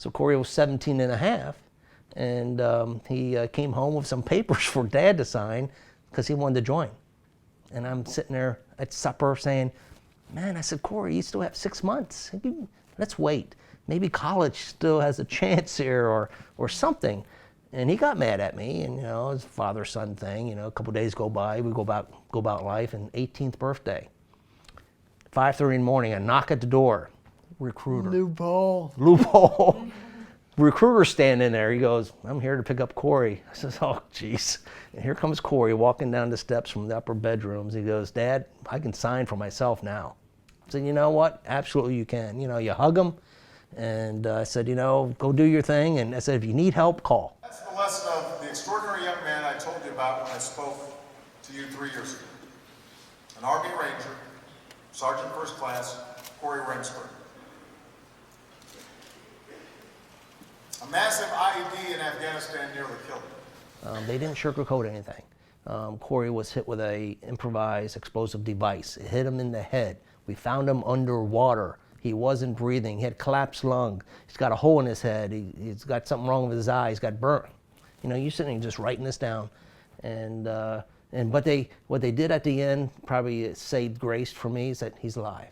So Cory was 17 and a half, and he came home with some papers for Dad to sign because he wanted to join. And I'm sitting there at supper saying, man, I said, Cory, you still have 6 months. Let's wait. Maybe college still has a chance here or something. And he got mad at me, and it's a father-son thing. A couple days go by, we go about life, and 18th birthday. 5:30 in the morning, a knock at the door. Recruiter. Loophole. Recruiter standing there. He goes, I'm here to pick up Cory. I says, oh, jeez. And here comes Cory walking down the steps from the upper bedrooms. He goes, Dad, I can sign for myself now. I said, you know what? Absolutely you can. You hug him. And I said, go do your thing. And I said, if you need help, call. That's the lesson of the extraordinary young man I told you about when I spoke to you 3 years ago. An Army Ranger, Sergeant First Class, Cory Remsburg. A massive IED in Afghanistan nearly killed him. They didn't sugarcoat anything. Cory was hit with an improvised explosive device. It hit him in the head. We found him underwater. He wasn't breathing. He had collapsed lung. He's got a hole in his head. He's got something wrong with his eye. He's got burnt. You're sitting just writing this down. And what they did at the end probably saved grace for me is that he's alive.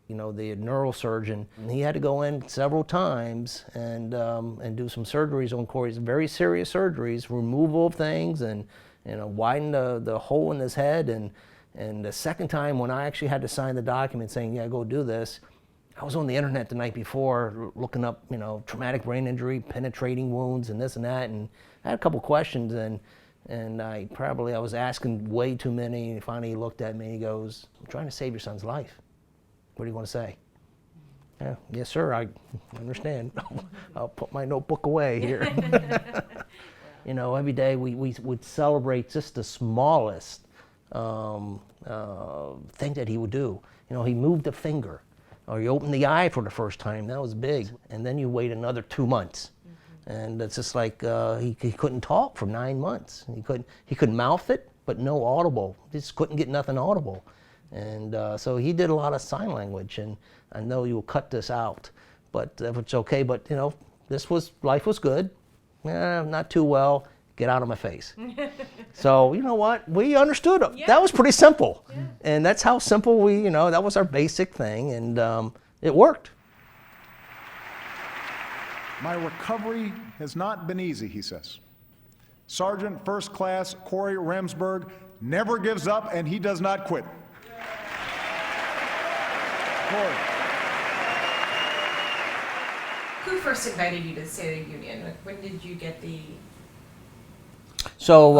The neurosurgeon, he had to go in several times and do some surgeries on Cory's, very serious surgeries, removal of things and widen the hole in his head. And the second time when I actually had to sign the document saying, yeah, go do this, I was on the internet the night before looking up, traumatic brain injury, penetrating wounds and this and that, and I had a couple questions and I was asking way too many, and finally he looked at me, he goes, I'm trying to save your son's life. What do you want to say? Yeah, yes, sir, I understand. I'll put my notebook away here. Every day we would celebrate just the smallest thing that he would do. He moved a finger, or he opened the eye for the first time. That was big. And then you wait another 2 months. And it's just like he couldn't talk for 9 months. He could mouth it, but no audible. Just couldn't get nothing audible. And so he did a lot of sign language, and I know you'll cut this out, but if it's okay, but life was good. Not too well, get out of my face. So you know what, we understood it. Yeah. That was pretty simple. Yeah. And that's how simple that was our basic thing, and it worked. My recovery has not been easy, he says. Sergeant First Class Cory Remsburg never gives up, and he does not quit. Cory. Who first invited you to State of the Union? When did you get the... So,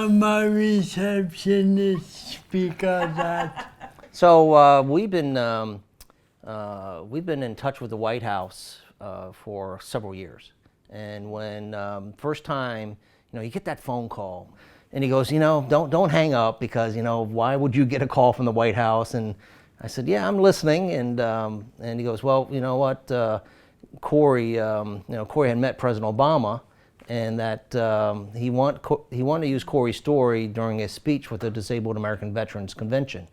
my receptionist speak on that. So we've been in touch with the White House for several years, and when first time, you get that phone call, and he goes, don't hang up because why would you get a call from the White House? And I said, yeah, I'm listening, and he goes, well, you know what, Cory, Cory had met President Obama, and that he wanted to use Cory's story during his speech with the Disabled American Veterans Convention.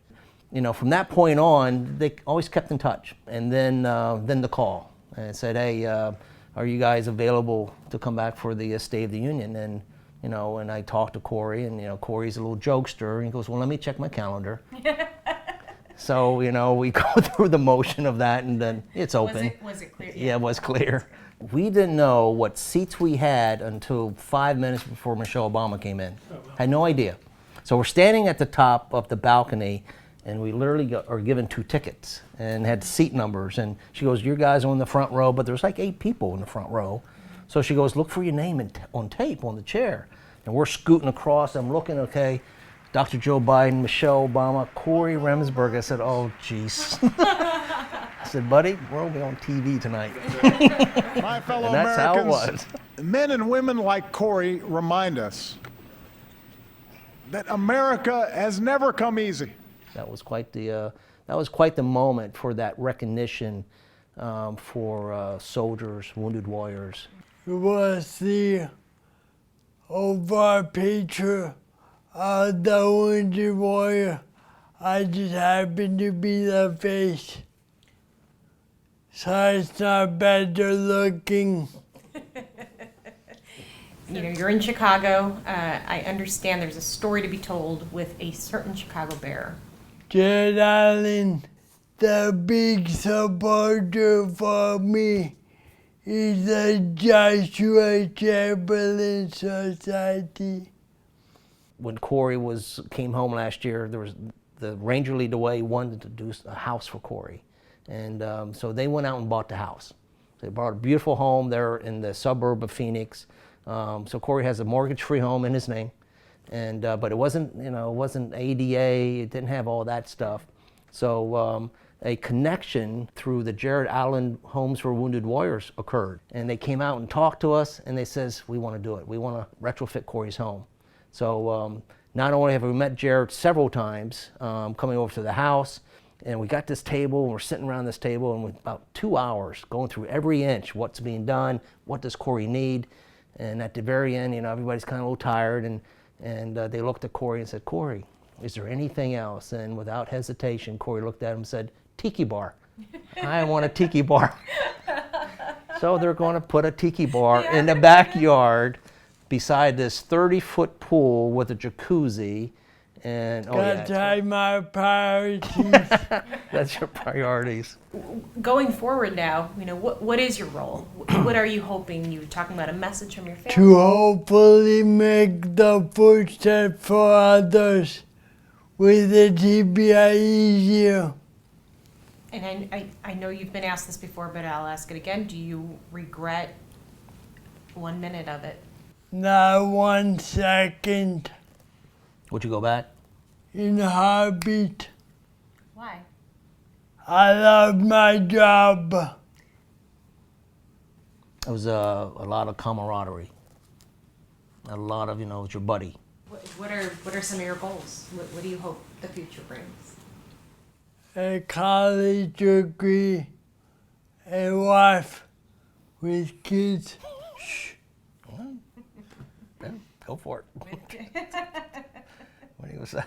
From that point on, they always kept in touch, and then the call, and said, hey, are you guys available to come back for the State of the Union? And and I talked to Cory, and Cory's a little jokester, and he goes, well, let me check my calendar. So, we go through the motion of that, and then it's open. Was it clear? Yeah, it was clear. We didn't know what seats we had until 5 minutes before Michelle Obama came in. Oh, wow. Had no idea. So we're standing at the top of the balcony, and we literally are given 2 tickets and had seat numbers. And she goes, you guys are in the front row, but there's like 8 people in the front row. So she goes, look for your name on tape on the chair. And we're scooting across. I'm looking, okay. Dr. Joe Biden, Michelle Obama, Cory Remsburg. I said, oh, jeez. I said, buddy, we're only on TV tonight. My fellow and that's Americans, how it was. Men and women like Cory remind us that America has never come easy. That was quite the moment for that recognition for soldiers, wounded warriors. It was the over picture of the wounded warrior. I just happened to be the face. so it's not better looking. You know, you're in Chicago. I understand there's a story to be told with a certain Chicago bear. Jared Allen, the big supporter for me, is the Joshua Chamberlain Society. When Cory came home last year, there was the Ranger Lead the Way wanted to do a house for Cory, and so they went out and bought the house. They bought a beautiful home there in the suburb of Phoenix. So Cory has a mortgage-free home in his name, and but it wasn't, you know, it wasn't ADA. It didn't have all that stuff. So a connection through the Jared Allen Homes for Wounded Warriors occurred, and they came out and talked to us, and they says, we want to do it. We want to retrofit Cory's home. So not only have we met Jared several times, coming over to the house, and we got this table, and we're sitting around this table, and with about 2 hours going through every inch, what's being done, what does Cory need, and at the very end, you know, everybody's kind of a little tired, and they looked at Cory and said, Cory, is there anything else? And without hesitation, Cory looked at him and said, tiki bar. I want a tiki bar. So they're going to put a tiki bar in the backyard beside this 30-foot pool with a jacuzzi. And That's my priorities. That's your priorities. Going forward now, you know, what is your role? What are you hoping? You were talking about a message from your family. To hopefully make the first step for others with the TBI easier. And I know you've been asked this before, but I'll ask it again. Do you regret 1 minute of it? Not 1 second Would you go back? in a heartbeat. Why? I love my job. It was a lot of camaraderie. A lot of, you know, it's your buddy. What are some of your goals? What do you hope the future brings? A college degree, a wife with kids. Yeah, go for it. What do you say?